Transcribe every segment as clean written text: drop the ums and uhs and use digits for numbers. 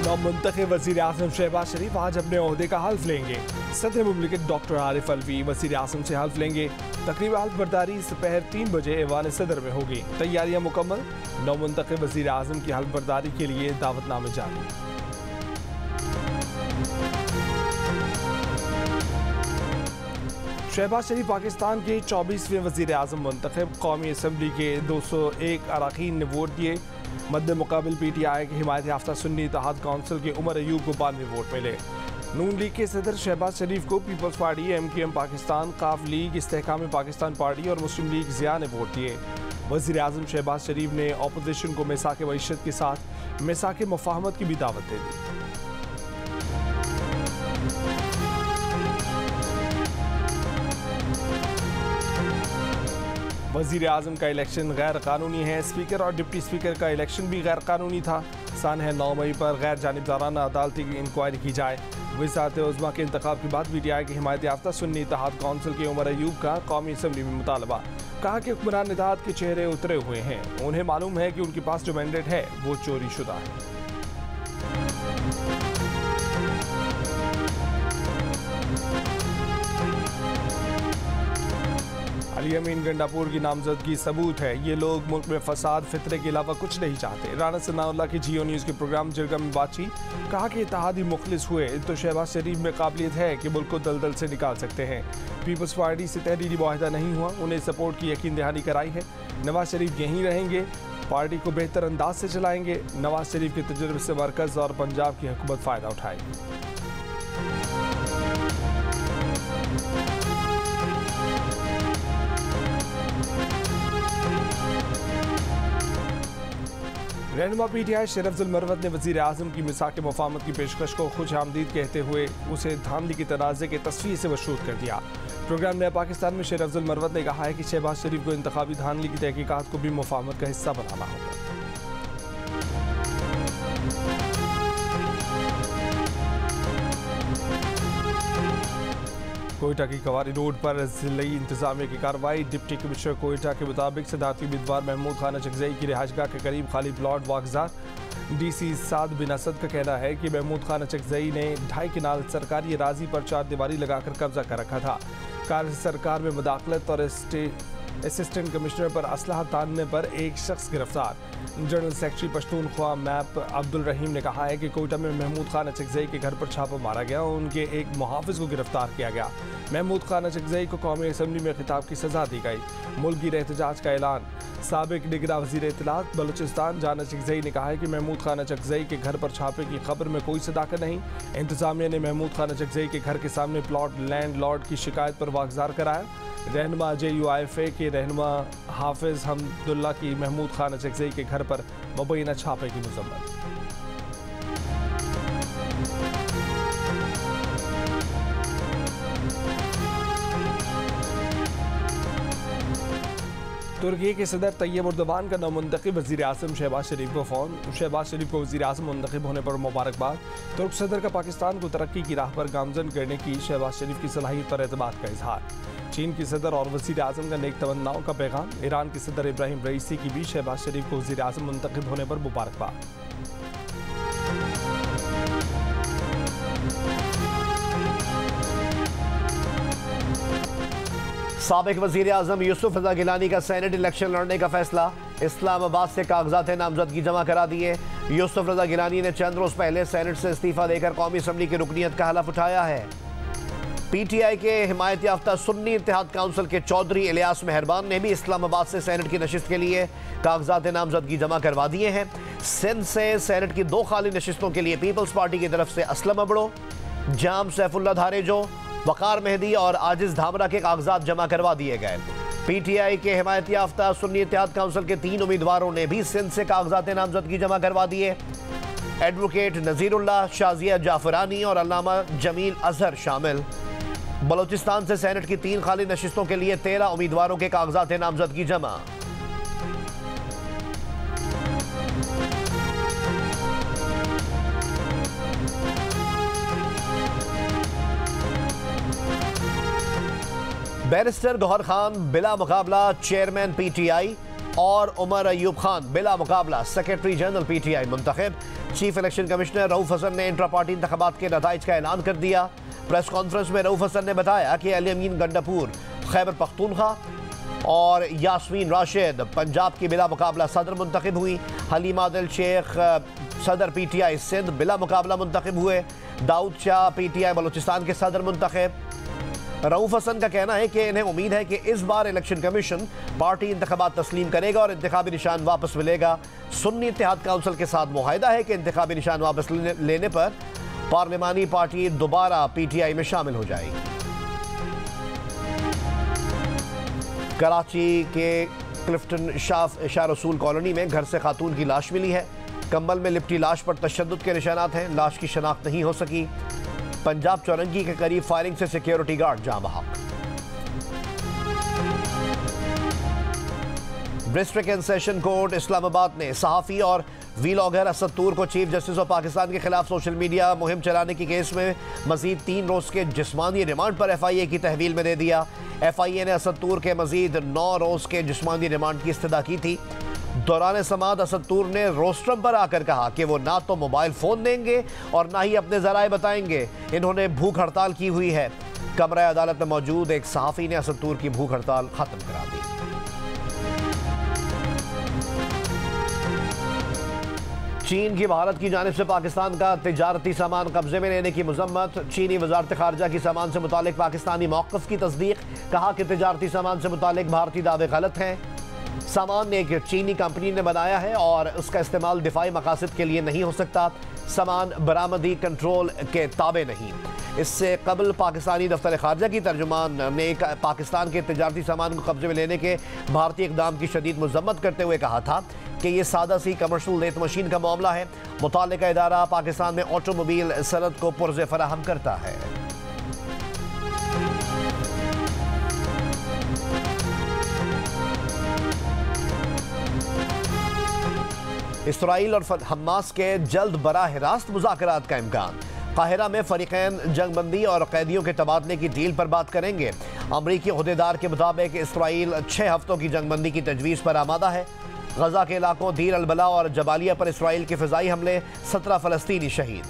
नौमुंतखब वज़ीर आज़म शहबाज शरीफ आज अपने ओहदे का हल्फ लेंगे। सदर मुमलिकत डॉक्टर आरिफ अलवी वज़ीर आज़म से हल्फ लेंगे। तकरीब हल्फ बर्दारी दोपहर 3 बजे ऐवान सदर में होगी। तैयारियां मुकम्मल। नौमुंतखब वज़ीर आज़म की हल्फ बर्दारी के लिए दावतनामे जारी। शहबाज शरीफ पाकिस्तान के 24वें वज़ीर आज़म मुंतखब। कौमी असम्बली के 201 अरकान ने वोट दिए। मद्द मुकाबिल PTI के हिमायत याफ्ता सुन्नी इत्तेहाद काउंसिल के उमर अयूब को 92 वोट मिले। नून लीग के सदर शहबाज शरीफ को पीपल्स पार्टी, MQM पाकिस्तान, काफ लीग, इस्तेहकाम पाकिस्तान पार्टी और मुस्लिम लीग ज़िया ने वोट दिए। वज़ीर आज़म शहबाज शरीफ ने अपोजिशन को मिसाक मईशत के साथ मिसाक मुफाहमत की भी दावत दे दी। वज़ीर आज़म का इलेक्शन गैर कानूनी है। स्पीकर और डिप्टी स्पीकर का इलेक्शन भी गैर कानूनी था। सान है 9 मई पर गैर जानिबदाराना अदालती इंक्वायरी की जाए। वज़ारत उज़्मा के इंतखाब के बाद PTI के हिमायत याफ्ता सुन्नी इत्तेहाद काउंसिल के उमर अयूब का कौमी असम्बली में मुतालबा। कहा कि हुक्मरान इत्तेहाद के चेहरे उतरे हुए हैं। उन्हें मालूम है कि उनके पास जो मैंडेट है वो चोरी शुदा है। अली अमीन गंडापुर की नामजदगी सबूत है। ये लोग मुल्क में फसाद फितरे के अलावा कुछ नहीं चाहते। राना सनाउल्लाह की जियो न्यूज़ के प्रोग्राम जिरगा में बातचीत। कहा कि इत्तेहादी मुखलिस हुए तो शहबाज शरीफ में काबिलियत है कि मुल्क को दलदल से निकाल सकते हैं। पीपल्स पार्टी से तहरीरी मुआहदा नहीं हुआ, उन्हें सपोर्ट की यकीन दहानी कराई है। नवाज शरीफ यहीं रहेंगे, पार्टी को बेहतर अंदाज से चलाएंगे। नवाज शरीफ के तजुर्बे से मरकज़ और पंजाब की हुकूमत फ़ायदा उठाएगी। रहनुमा PTI शेर अफजल मरवत ने वज़ीर आज़म की मिसाक मुफाहमत की पेशकश को खुश आमदीद कहते हुए उसे धांधली की तनाज़े के तस्वीर से मशहूर कर दिया। प्रोग्राम नया पाकिस्तान में शेर अफजल मरवत ने कहा है कि शहबाज शरीफ को इंतखाबी धांधली की तहकीकात को भी मुफाहमत का हिस्सा बनाना होगा। कोयटा की कवारी रोड पर जिले इंतजामिया की कार्रवाई। डिप्टी कमिश्नर कोयटा के मुताबिक सदारती उम्मीदवार महमूद खान अचकज़ई की रिहाइशगाह के करीब खाली प्लॉट वागजार। DC साद बिन असद का कहना है कि महमूद खान अचकज़ई ने 2.5 कनाल सरकारी अराजी पर 4 दीवारी लगाकर कब्जा कर रखा था। कार्य सरकार में मुदाखलत और असिस्टेंट कमिश्नर पर असलहा तानने पर एक शख्स गिरफ्तार। General secretary Pashtunkhwa MAP Abdul Rahim ने कहा है कि कोयटा में महमूद खान अचकज़ई के घर पर छापा मारा गया और उनके एक मुहाफिज को गिरफ्तार किया गया। महमूद खान अचकज़ई को कौमी असम्बली में खिताब की सजा दी गई। मुल्की एहतजाज का ऐलान। साबिक निगरां वज़ीर इत्तलात बलूचिस्तान जान अचकज़ई ने कहा है कि महमूद खान अचकज़ई के घर पर छापे की खबर में कोई सदाकत नहीं। इंतजामिया ने महमूद खान अचकज़ई के घर के सामने प्लॉट लैंड लॉर्ड की शिकायत पर वागजार कराया। रहनुमा JUIFA के रहनुमा हाफिज हमदुल्ला की महमूद खान अचकज़ई के घर पर मुबैना छापे की मज़म्मत। तुर्की के सदर तैयब उर्दवान का नौमुंतखब वज़ीर आज़म शहबाज शरीफ को फ़ोन। शहबाज शरीफ को वज़ीर आज़म मुंतखब होने पर मुबारकबाद। तुर्क सदर का पाकिस्तान को तरक्की की राह पर गामजन करने की शहबाज शरीफ की सलाहियत पर एतमाद का इजहार। चीन की सदर और वज़ीर आज़म का नेक तमन्नाओं का पैगाम। ईरान के सदर इब्राहिम रईसी की भी शहबाज शरीफ को वज़ीर आज़म मुंतखब होने पर मुबारकबाद। साबिक वज़ीर आज़म यूसुफ रज़ा गिलानी का सेनेट इलेक्शन लड़ने का फैसला। इस्लामाबाद से कागजात नामजदगी जमा करा दिए। यूसुफ रज़ा गिलानी ने चंद रोज़ पहले सेनेट से इस्तीफ़ा देकर कौमी असम्बली की रुकनीत का हलफ उठाया है। PTI के हिमायत याफ्ता सुन्नी इत्तेहाद काउंसिल के चौधरी इलियास मेहरबान ने भी इस्लामाबाद से सेनेट की नशिस्त के लिए कागजात नामजदगी जमा करवा दिए हैं। सिंध से सेनेट की 2 खाली नशिस्तों के लिए पीपल्स पार्टी की तरफ से असलम अबड़ो, जाम सैफुल्ला धारेजो, वकार मेहदी और आजिज धामरा के कागजात जमा करवा दिए गए। PTI के हिमायत याफ्ता सुन्नी इत्तेहाद काउंसिल के 3 उम्मीदवारों ने भी सिंध से कागजात नामजदगी जमा करवा दिए। एडवोकेट नज़ीरुल्लाह, शाजिया जाफरानी और अल्लामा जमील अजहर शामिल। बलूचिस्तान से सेनेट की 3 खाली नशिस्तों के लिए 13 उम्मीदवारों के कागजात नामजदगी जमा। बैरिस्टर गौहर खान बिला मुकाबला चेयरमैन PTI। और उमर अयूब खान बिला मुकाबला सेक्रेटरी जनरल PTI मुंतखब। Chief election commissioner Rauf Hasan ने इंट्रा पार्टी इंतखाबात के नताइज का ऐलान कर दिया। प्रेस कॉन्फ्रेंस में रऊफ हसन ने बताया कि अली अमीन गंडापुर खैबर पख्तूनख्वा और यास्मीन राशिद पंजाब की बिला मुकाबला सदर मुंतखब हुई। हलीम आदिल शेख सदर PTI सिंध बिला मुकाबला मुंतखब हुए। दाऊद शाह PTI बलूचिस्तान के सदर मुंतखब। रऊफ हसन का कहना है कि इन्हें उम्मीद है कि इस बार इलेक्शन कमीशन पार्टी इंतखाबात तस्लीम करेगा और इंतखाबी निशान वापस मिलेगा। सुन्नी इत्तेहाद काउंसिल के साथ मुआहिदा है कि इंतखाबी निशान वापस लेने पर पार्लिमानी पार्टी दोबारा PTI में शामिल हो जाएगी। कराची के क्लिफ्टन शाह रसूल कॉलोनी में घर से खातून की लाश मिली है। कंबल में लिपटी लाश पर तशद्दुद के निशानात हैं। लाश की शनाख्त नहीं हो सकी। पंजाब चौरंगी के करीब फायरिंग से सिक्योरिटी गार्ड जाँ बहक। District and session court Islamabad ने सहाफ़ी और वीलॉगर असद तूर को चीफ जस्टिस ऑफ पाकिस्तान के खिलाफ सोशल मीडिया मुहिम चलाने की केस में मजीद 3 रोज़ के जिस्मानी रिमांड पर FIA की तहवील में दे दिया। FIA ने असद तूर के मजीद 9 रोज़ के जिस्मानी रिमांड की इस्तदा की थी। दौरान समाअत असद तूर ने रोस्ट्रम पर आकर कहा कि वो ना तो मोबाइल फ़ोन देंगे और ना ही अपने ज़राए बताएंगे। इन्होंने भूख हड़ताल की हुई है। कमरा अदालत में मौजूद एक सहाफ़ी ने असद तूर की भूख हड़ताल ख़त्म करा दी। चीन की भारत की जानिब से पाकिस्तान का तिजारती सामान कब्जे में लेने की मजम्मत। चीनी वजारत खारजा की सामान से मुतालिक पाकिस्तानी मौक़िफ़ की तस्दीक। कहा कि तिजारती सामान से मुतालिक भारतीय दावे गलत हैं। सामान एक चीनी कंपनी ने बनाया है और उसका इस्तेमाल दिफाई मकासद के लिए नहीं हो सकता। सामान बरामदी कंट्रोल के ताबे नहीं। इससे कबल पाकिस्तानी दफ्तर खारजा की तर्जुमान ने पाकिस्तान के तिजारती सामान को कब्जे में लेने के भारतीय इक़दाम की शदीद मजम्मत करते हुए कहा था कि यह सादा सी कमर्शियल लेथ मशीन का मामला है। मुतालिका इदारा पाकिस्तान में ऑटोमोबाइल सनत को पुर्ज़े फराहम करता है। इसराइल और हमास के जल्द बराह रास्त मुज़ाकरात का इम्कान। काहिरा में फरीक़ैन जंगबंदी और कैदियों के तबादले की डील पर बात करेंगे। अमरीकी अहदेदार के मुताबिक इसराइल 6 हफ्तों की जंगबंदी की तजवीज़ पर आमादा है। गजा के इलाकों दीर अल-बला और जबालिया पर इसराइल के फ़िज़ाई हमले, 17 फ़लस्तीनी शहीद।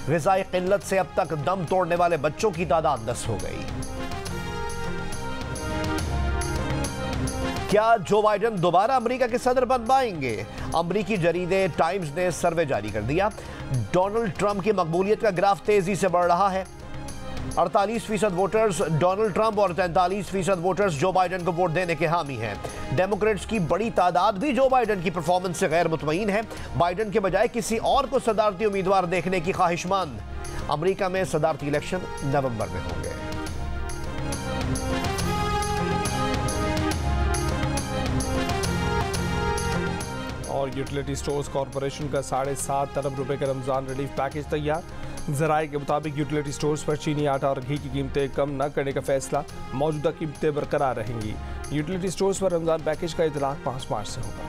ग़िज़ाई क़िल्लत से अब तक दम तोड़ने वाले बच्चों की तादाद 10 हो गई। क्या जो बाइडन दोबारा अमेरिका के सदर बन पाएंगे? अमरीकी जरीदे टाइम्स ने सर्वे जारी कर दिया। डोनाल्ड ट्रंप की मकबूलियत का ग्राफ तेजी से बढ़ रहा है। 48% वोटर्स डोनाल्ड ट्रंप और 43% वोटर्स जो बाइडन को वोट देने के हामी हैं। डेमोक्रेट्स की बड़ी तादाद भी जो बाइडन की परफॉर्मेंस से गैर मुतमईन है। बाइडन के बजाय किसी और को सदारती उम्मीदवार देखने की ख्वाहिशमंद। अमरीका में सदारती इलेक्शन नवंबर में होंगे। और यूटिलिटी स्टोर्स कॉरपोरेशन का 7.5 अरब रुपए का रमज़ान रिलीफ पैकेज तैयार। ज़राए के मुताबिक यूटिलिटी स्टोर्स पर चीनी, आटा और घी की कीमतें कम न करने का फैसला। मौजूदा कीमतें बरकरार रहेंगी। यूटिलिटी स्टोर्स पर रमज़ान पैकेज का इतलाक 5 मार्च से होगा।